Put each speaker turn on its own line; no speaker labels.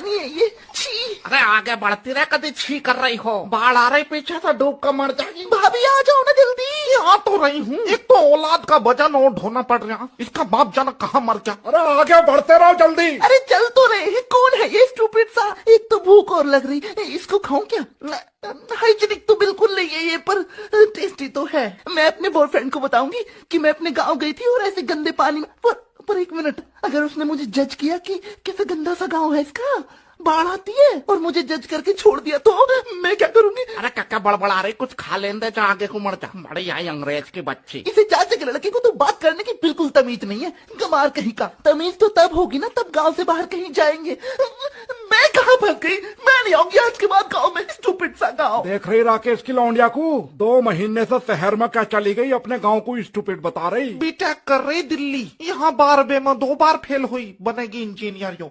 पानी है ये, छी।
अरे आगे बढ़ती रहे, कभी छी कर रही हो, बाढ़ आ रही पीछे से, डूब कर मर जाएगी।
भाभी आ जाओ ना जल्दी।
आ तो रही हूँ, एक तो औलाद का वजन और ढोना पड़ रहा, इसका बाप जाना कहाँ मर गया।
अरे आगे बढ़ते रहो जल्दी।
अरे चल तो रहे हैं, कौन है ये स्टूपिड सा। एक तो भूख और लग रही, इसको खाऊं क्या? हाइजीनिक तो बिल्कुल नहीं है ये, पर टेस्टी तो है। मैं अपने बॉयफ्रेंड को बताऊंगी कि मैं अपने गांव गई थी और ऐसे गंदे पानी में। पर एक मिनट, अगर उसने मुझे जज किया कि कैसे गंदा सा गांव है इसका, बाढ़ आती है, और मुझे जज करके छोड़ दिया तो मैं क्या करूंगी?
अरे काका बड़बड़ा रही, कुछ खा लेंदे जा, आगे को मर जा। बड़ी आई अंग्रेज की बच्ची।
इसे चाचा के लड़के को तो बात करने की बिल्कुल तमीज नहीं है, गमार कहीं का। तमीज तो तब होगी ना, तब गांव से बाहर कहीं जाएंगे। मैं कहाँ फंस गई? मैं नहीं आऊंगी आज के बाद गांव में, स्टूपिड सा गांव।
देख रही राकेश की लौंडिया को, 2 महीने से शहर में क्या चली गई, अपने गांव को स्टूपिड बता रही।
बीटेक कर रही दिल्ली, यहाँ 12 में 2 बार फेल हुई, बनेगी इंजीनियर। यो